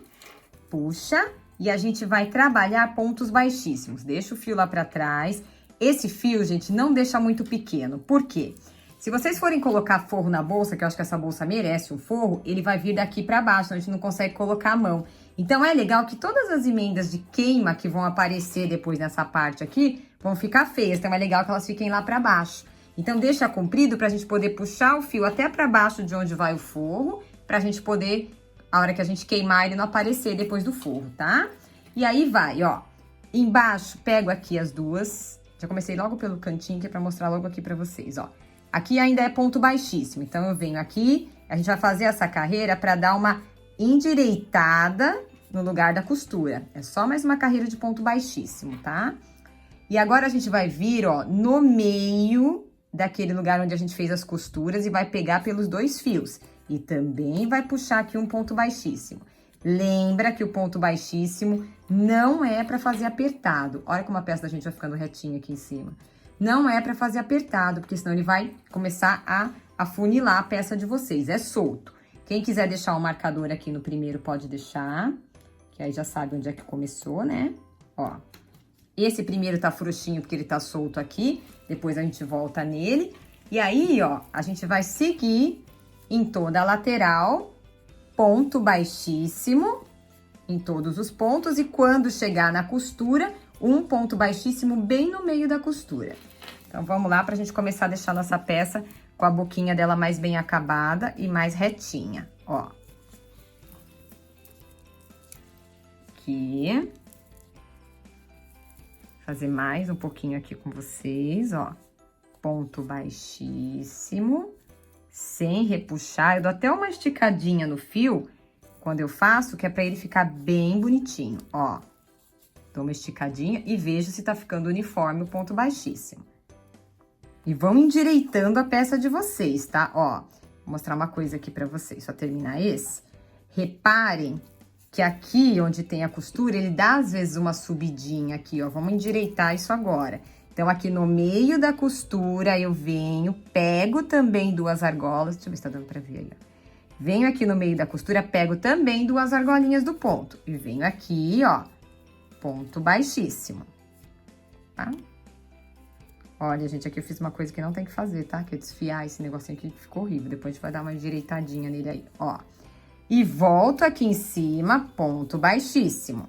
puxa e a gente vai trabalhar pontos baixíssimos. Deixa o fio lá pra trás. Esse fio, gente, não deixa muito pequeno. Por quê? Se vocês forem colocar forro na bolsa, que eu acho que essa bolsa merece um forro, ele vai vir daqui pra baixo, então a gente não consegue colocar a mão. Então, é legal que todas as emendas de queima que vão aparecer depois nessa parte aqui, vão ficar feias. Então, é legal que elas fiquem lá pra baixo. Então, deixa comprido pra gente poder puxar o fio até pra baixo de onde vai o forro, pra gente poder, a hora que a gente queimar, ele não aparecer depois do forro, tá? E aí vai, ó. Embaixo, pego aqui as duas. Já comecei logo pelo cantinho, que é pra mostrar logo aqui pra vocês, ó. Aqui ainda é ponto baixíssimo, então eu venho aqui, a gente vai fazer essa carreira pra dar uma endireitada no lugar da costura. É só mais uma carreira de ponto baixíssimo, tá? E agora a gente vai vir, ó, no meio daquele lugar onde a gente fez as costuras e vai pegar pelos dois fios. E também vai puxar aqui um ponto baixíssimo. Lembra que o ponto baixíssimo não é pra fazer apertado. Olha como a peça da gente vai ficando retinha aqui em cima. Não é pra fazer apertado, porque senão ele vai começar a afunilar a peça de vocês. É solto. Quem quiser deixar o marcador aqui no primeiro pode deixar, que aí já sabe onde é que começou, né? Ó, esse primeiro tá frouxinho porque ele tá solto aqui, depois a gente volta nele. E aí, ó, a gente vai seguir em toda a lateral, ponto baixíssimo, em todos os pontos. E quando chegar na costura, um ponto baixíssimo bem no meio da costura. Então, vamos lá pra gente começar a deixar nossa peça com a boquinha dela mais bem acabada e mais retinha, ó. Aqui. Fazer mais um pouquinho aqui com vocês, ó. Ponto baixíssimo, sem repuxar. Eu dou até uma esticadinha no fio quando eu faço, que é pra ele ficar bem bonitinho, ó. Dou uma esticadinha e vejo se tá ficando uniforme o ponto baixíssimo. E vão endireitando a peça de vocês, tá? Ó, vou mostrar uma coisa aqui pra vocês, só terminar esse. Reparem que aqui onde tem a costura, ele dá às vezes uma subidinha aqui, ó. Vamos endireitar isso agora. Então, aqui no meio da costura, eu venho, pego também duas argolas. Deixa eu ver se tá dando pra ver aí, ó. Venho aqui no meio da costura, pego também duas argolinhas do ponto. E venho aqui, ó, ponto baixíssimo, tá? Olha, gente, aqui eu fiz uma coisa que não tem que fazer, tá? Que é desfiar esse negocinho aqui, que ficou horrível. Depois a gente vai dar uma endireitadinha nele aí, ó. E volto aqui em cima, ponto baixíssimo.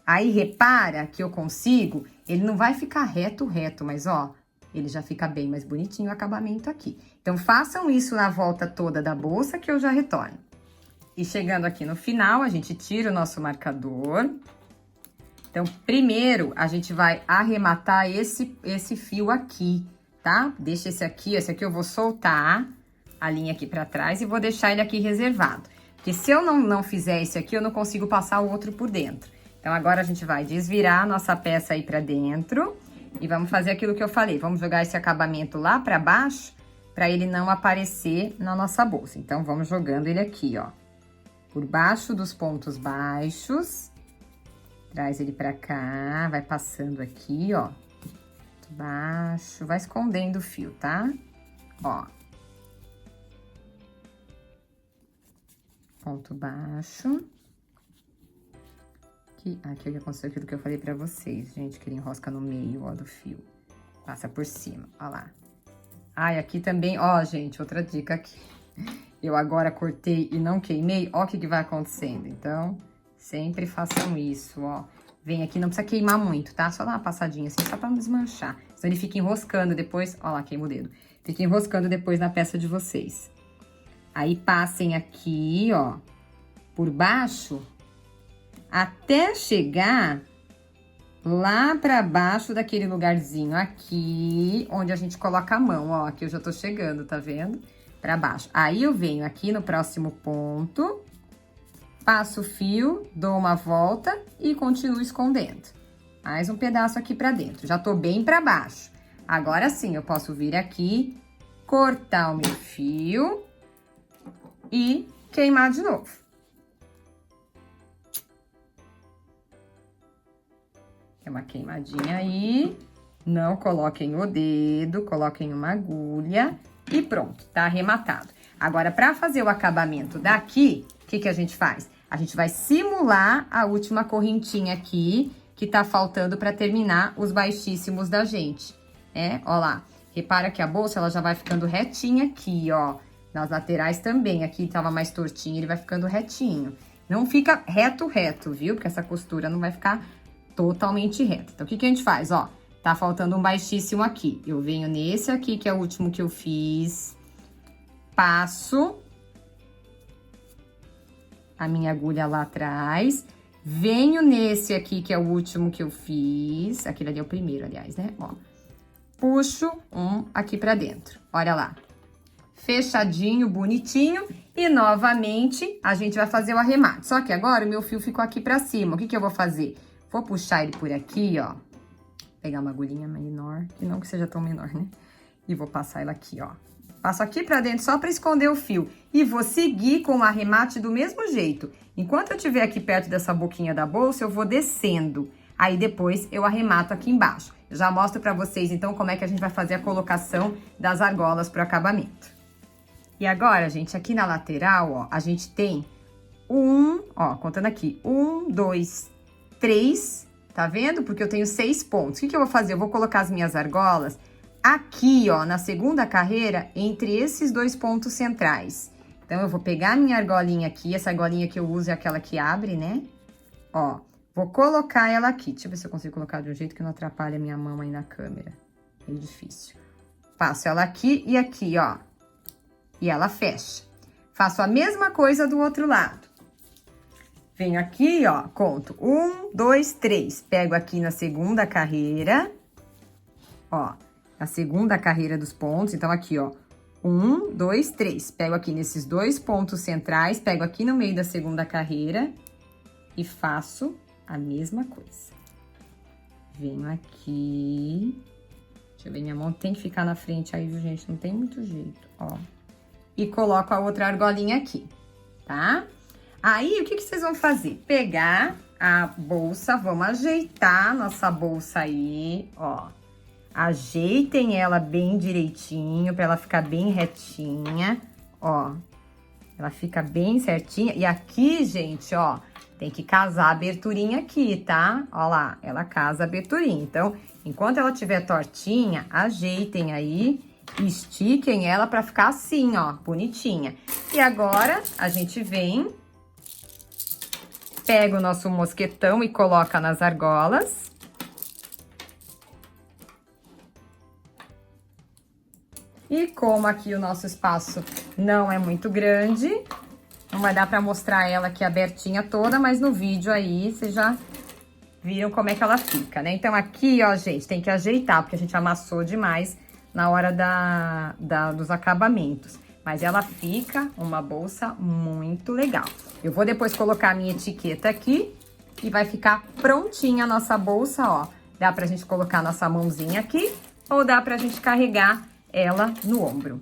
Aí, repara que eu consigo, ele não vai ficar reto, mas ó, ele já fica bem mais bonitinho o acabamento aqui. Então, façam isso na volta toda da bolsa que eu já retorno. E chegando aqui no final, a gente tira o nosso marcador. Então, primeiro, a gente vai arrematar esse fio aqui, tá? Deixa esse aqui eu vou soltar a linha aqui pra trás e vou deixar ele aqui reservado. Porque se eu não fizer esse aqui, eu não consigo passar o outro por dentro. Então, agora a gente vai desvirar a nossa peça aí pra dentro e vamos fazer aquilo que eu falei. Vamos jogar esse acabamento lá pra baixo, pra ele não aparecer na nossa bolsa. Então, vamos jogando ele aqui, ó. Por baixo dos pontos baixos. Traz ele pra cá, vai passando aqui, ó. Baixo, vai escondendo o fio, tá? Ó. Ponto baixo. Aqui aconteceu aquilo que eu falei pra vocês, gente, que ele enrosca no meio, ó, do fio. Passa por cima, ó lá. Ai, aqui também, ó, gente, outra dica aqui. Eu agora cortei e não queimei, ó o que vai acontecendo. Então, sempre façam isso, ó. Vem aqui, não precisa queimar muito, tá? Só dar uma passadinha assim, só pra não desmanchar. Senão ele fica enroscando depois, ó lá, queima o dedo. Fica enroscando depois na peça de vocês. Aí, passem aqui, ó, por baixo, até chegar lá pra baixo daquele lugarzinho aqui, onde a gente coloca a mão, ó. Aqui eu já tô chegando, tá vendo? Pra baixo. Aí, eu venho aqui no próximo ponto, passo o fio, dou uma volta e continuo escondendo. Mais um pedaço aqui pra dentro. Já tô bem pra baixo. Agora sim, eu posso vir aqui, cortar o meu fio e queimar de novo. Tem uma queimadinha aí. Não coloquem o dedo, coloquem uma agulha e pronto, tá arrematado. Agora, pra fazer o acabamento daqui, o que a gente faz? A gente vai simular a última correntinha aqui, que tá faltando para terminar os baixíssimos da gente, né? Ó lá, repara que a bolsa, ela já vai ficando retinha aqui, ó. Nas laterais também, aqui tava mais tortinho, ele vai ficando retinho. Não fica reto, viu? Porque essa costura não vai ficar totalmente reta. Então, o que que a gente faz, ó? Tá faltando um baixíssimo aqui. Eu venho nesse aqui, que é o último que eu fiz. Passo a minha agulha lá atrás. Venho nesse aqui, que é o último que eu fiz. Aquele ali é o primeiro, aliás, né? Ó. Puxo um aqui pra dentro. Olha lá. Fechadinho, bonitinho. E, novamente, a gente vai fazer o arremate. Só que agora o meu fio ficou aqui pra cima. O que que eu vou fazer? Vou puxar ele por aqui, ó. Pegar uma agulhinha menor, que não que seja tão menor, né? E vou passar ela aqui, ó. Passo aqui pra dentro só pra esconder o fio. E vou seguir com o arremate do mesmo jeito. Enquanto eu estiver aqui perto dessa boquinha da bolsa, eu vou descendo. Aí, depois, eu arremato aqui embaixo. Eu já mostro pra vocês, então, como é que a gente vai fazer a colocação das argolas pro acabamento. E agora, gente, aqui na lateral, ó, a gente tem ó, contando aqui, 1, 2, 3, tá vendo? Porque eu tenho 6 pontos. O que que eu vou fazer? Eu vou colocar as minhas argolas aqui, ó, na segunda carreira, entre esses 2 pontos centrais. Então, eu vou pegar a minha argolinha aqui, essa argolinha que eu uso é aquela que abre, né? Ó, vou colocar ela aqui. Deixa eu ver se eu consigo colocar de um jeito que não atrapalhe a minha mão aí na câmera. É difícil. Passo ela aqui e aqui, ó. E ela fecha. Faço a mesma coisa do outro lado. Venho aqui, ó, conto 1, 2, 3. Pego aqui na segunda carreira, ó, na segunda carreira dos pontos. Então, aqui, ó, 1, 2, 3. Pego aqui nesses 2 pontos centrais, pego aqui no meio da segunda carreira e faço a mesma coisa. Venho aqui. Deixa eu ver, minha mão tem que ficar na frente aí, viu, gente? Não tem muito jeito, ó. E coloco a outra argolinha aqui, tá? Aí, o que que vocês vão fazer? Pegar a bolsa, vamos ajeitar a nossa bolsa aí, ó. Ajeitem ela bem direitinho, pra ela ficar bem retinha, ó. Ela fica bem certinha. E aqui, gente, ó, tem que casar a aberturinha aqui, tá? Ó lá, ela casa a aberturinha. Então, enquanto ela estiver tortinha, ajeitem aí. Estiquem ela pra ficar assim, ó, bonitinha. E agora, a gente vem, pega o nosso mosquetão e coloca nas argolas. E como aqui o nosso espaço não é muito grande, não vai dar pra mostrar ela aqui abertinha toda, mas no vídeo aí vocês já viram como é que ela fica, né? Então aqui, ó, gente, tem que ajeitar, porque a gente amassou demais na hora dos acabamentos. Mas ela fica uma bolsa muito legal. Eu vou depois colocar a minha etiqueta aqui e vai ficar prontinha a nossa bolsa, ó. Dá pra gente colocar a nossa mãozinha aqui ou dá pra gente carregar ela no ombro.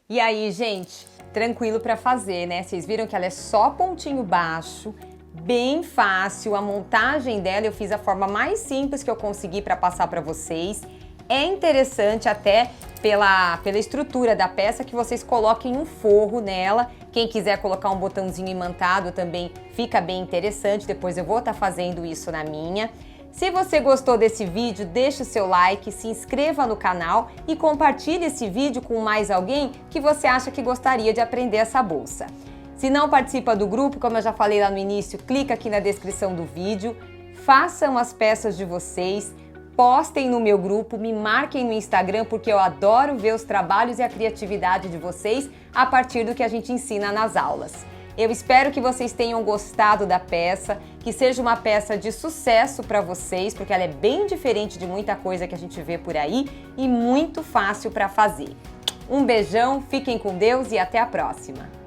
E aí, gente, tranquilo pra fazer, né? Vocês viram que ela é só pontinho baixo, bem fácil. A montagem dela eu fiz a forma mais simples que eu consegui pra passar pra vocês. É interessante até pela estrutura da peça que vocês coloquem um forro nela. Quem quiser colocar um botãozinho imantado também fica bem interessante. Depois eu vou estar fazendo isso na minha. Se você gostou desse vídeo, deixa o seu like, se inscreva no canal e compartilhe esse vídeo com mais alguém que você acha que gostaria de aprender essa bolsa. Se não participa do grupo, como eu já falei lá no início, clica aqui na descrição do vídeo. Façam as peças de vocês. Postem no meu grupo, me marquem no Instagram, porque eu adoro ver os trabalhos e a criatividade de vocês a partir do que a gente ensina nas aulas. Eu espero que vocês tenham gostado da peça, que seja uma peça de sucesso para vocês, porque ela é bem diferente de muita coisa que a gente vê por aí e muito fácil para fazer. Um beijão, fiquem com Deus e até a próxima!